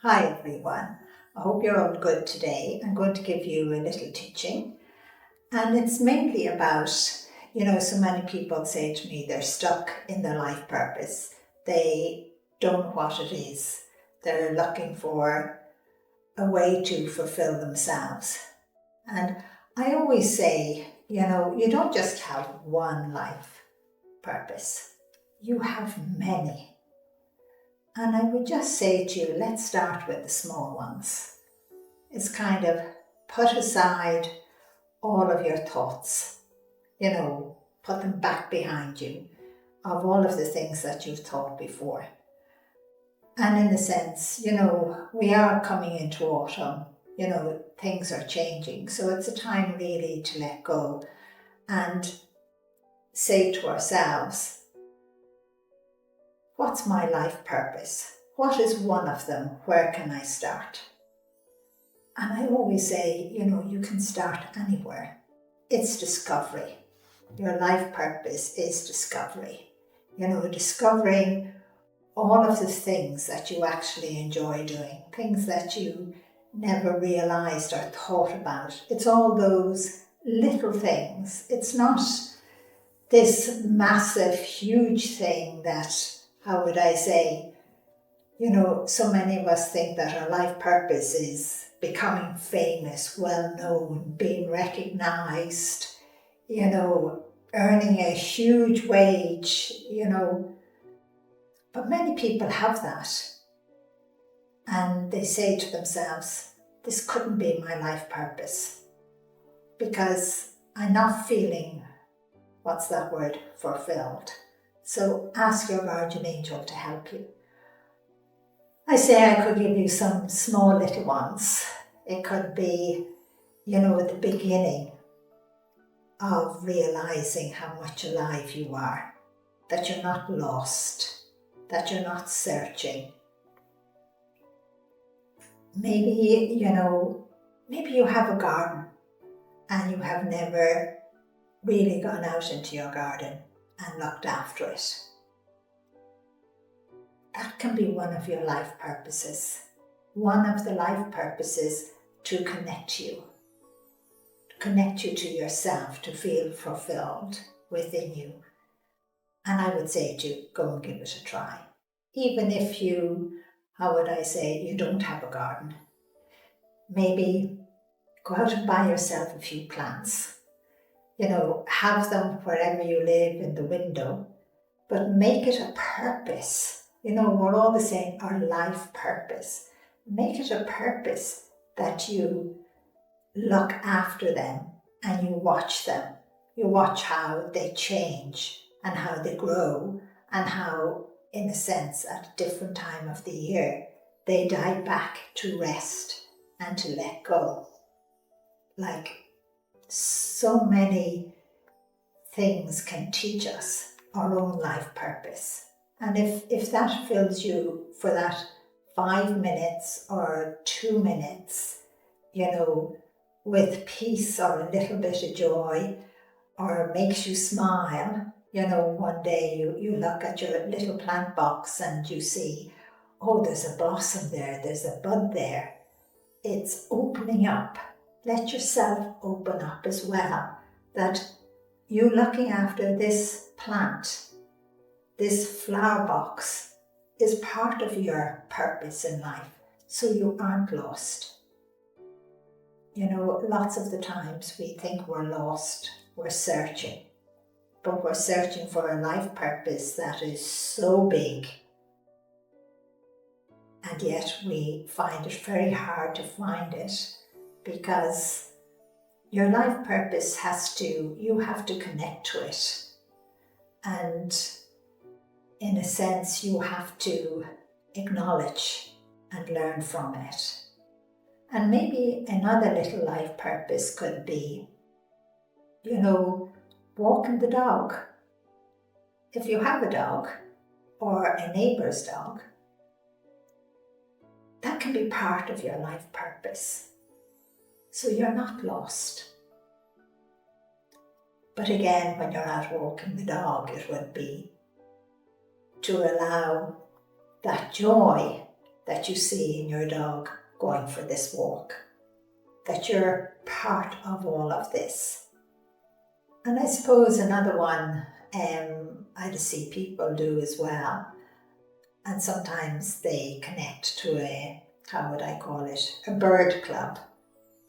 Hi everyone, I hope you're all good today. I'm going to give you a little teaching, and it's mainly about, so many people say to me they're stuck in their life purpose. They don't know what it is. They're looking for a way to fulfill themselves. And I always say, you don't just have one life purpose, you have many. And I would just say to you, let's start with the small ones. It's kind of put aside all of your thoughts, put them back behind you of all of the things that you've thought before. And in a sense, we are coming into autumn, things are changing. So it's a time really to let go and say to ourselves, what's my life purpose? What is one of them? Where can I start? And I always say, you can start anywhere. It's discovery. Your life purpose is discovery. Discovering all of the things that you actually enjoy doing, things that you never realized or thought about. It's all those little things. It's not this massive, huge thing that, how would I say, so many of us think that our life purpose is becoming famous, well known, being recognized, earning a huge wage, But many people have that. And they say to themselves, this couldn't be my life purpose because I'm not feeling, what's that word, fulfilled. So ask your guardian angel to help you. I say I could give you some small little ones. It could be, at the beginning of realizing how much alive you are, that you're not lost, that you're not searching. Maybe, maybe you have a garden and you have never really gone out into your garden and looked after it. That can be one of your life purposes. One of the life purposes to connect you to yourself, to feel fulfilled within you. And I would say to you, go and give it a try. Even if you, you don't have a garden. Maybe go out and buy yourself a few plants. Have them wherever you live in the window, but make it a purpose. We're all the same, our life purpose. Make it a purpose that you look after them and you watch them. You watch how they change and how they grow and how, in a sense, at a different time of the year, they die back to rest and to let go. Like so many things can teach us our own life purpose. And if that fills you for that 5 minutes or 2 minutes, with peace or a little bit of joy, or makes you smile, one day you look at your little plant box and you see, oh, there's a blossom there, there's a bud there. It's opening up. Let yourself open up as well, that you looking after this plant, this flower box, is part of your purpose in life, so you aren't lost. Lots of the times we think we're lost, we're searching, but we're searching for a life purpose that is so big, and yet we find it very hard to find it, because your life purpose you have to connect to it. And in a sense, you have to acknowledge and learn from it. And maybe another little life purpose could be, walking the dog. If you have a dog or a neighbour's dog, that can be part of your life purpose. So you're not lost. But again, when you're out walking the dog, it would be to allow that joy that you see in your dog going for this walk, that you're part of all of this. And I suppose another one I see people do as well, and sometimes they connect to a bird club,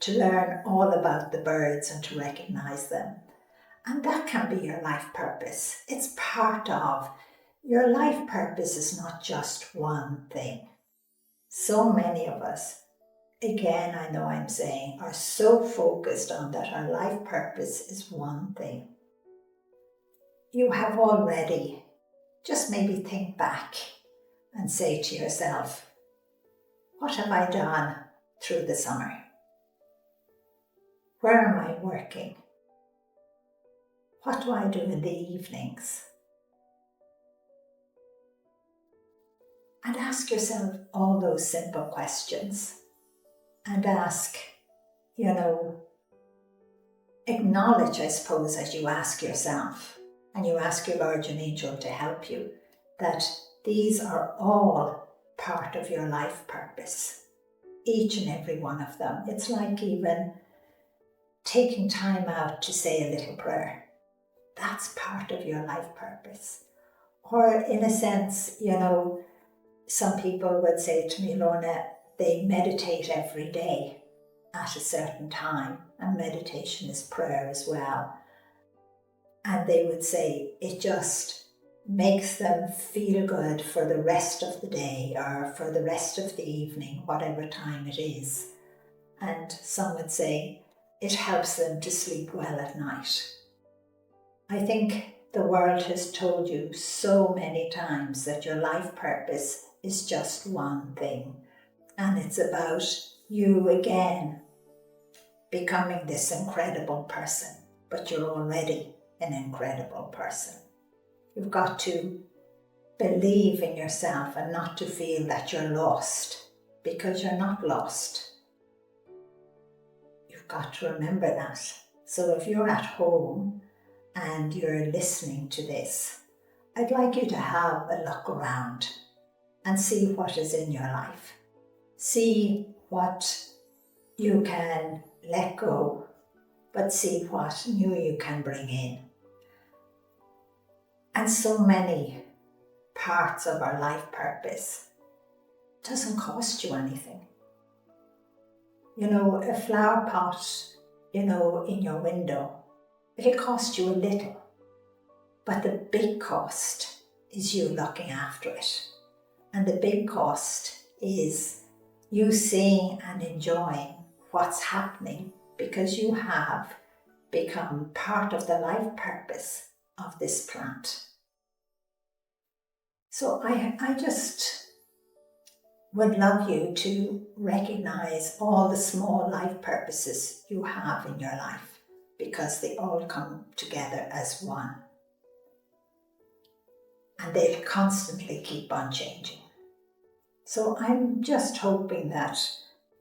to learn all about the birds and to recognize them. And that can be your life purpose. It's part of your life purpose. Is not just one thing. So many of us, again, I know I'm saying, are so focused on that our life purpose is one thing. You have already, just maybe think back and say to yourself, what have I done through the summer? Where am I working? What do I do in the evenings? And ask yourself all those simple questions. And ask, acknowledge, I suppose, as you ask yourself, and you ask your guardian angel to help you, that these are all part of your life purpose. Each and every one of them. It's like even taking time out to say a little prayer. That's part of your life purpose. Or in a sense, some people would say to me, Lorna, they meditate every day at a certain time, and meditation is prayer as well. And they would say it just makes them feel good for the rest of the day or for the rest of the evening, whatever time it is. And some would say it helps them to sleep well at night. I think the world has told you so many times that your life purpose is just one thing. And it's about you again becoming this incredible person. But you're already an incredible person. You've got to believe in yourself and not to feel that you're lost, because you're not lost. You've got to remember that. So if you're at home and you're listening to this, I'd like you to have a look around and see what is in your life. See what you can let go, but see what new you can bring in. And so many parts of our life purpose doesn't cost you anything. A flower pot, in your window, it'll cost you a little, but the big cost is you looking after it. And the big cost is you seeing and enjoying what's happening, because you have become part of the life purpose of this plant. So I just would love you to recognize all the small life purposes you have in your life, because they all come together as one. And they'll constantly keep on changing. So I'm just hoping that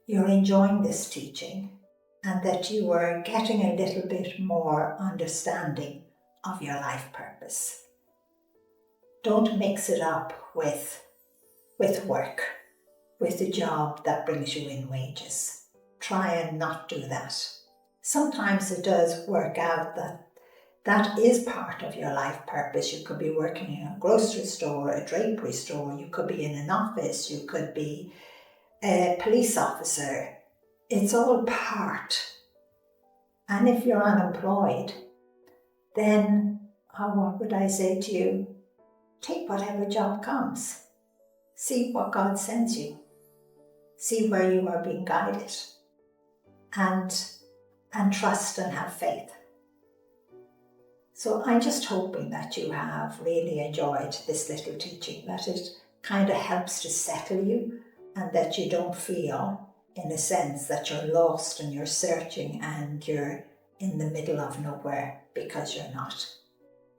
you're enjoying this teaching and that you are getting a little bit more understanding of your life purpose. Don't mix it up with work, with the job that brings you in wages. Try and not do that. Sometimes it does work out that is part of your life purpose. You could be working in a grocery store, a drapery store, you could be in an office, you could be a police officer. It's all part. And if you're unemployed, then what would I say to you? Take whatever job comes. See what God sends you. See where you are being guided. And trust and have faith. So I'm just hoping that you have really enjoyed this little teaching, that it kind of helps to settle you and that you don't feel, in a sense, that you're lost and you're searching and you're in the middle of nowhere, because you're not.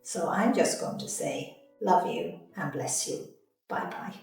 So I'm just going to say, love you and bless you. Bye-bye.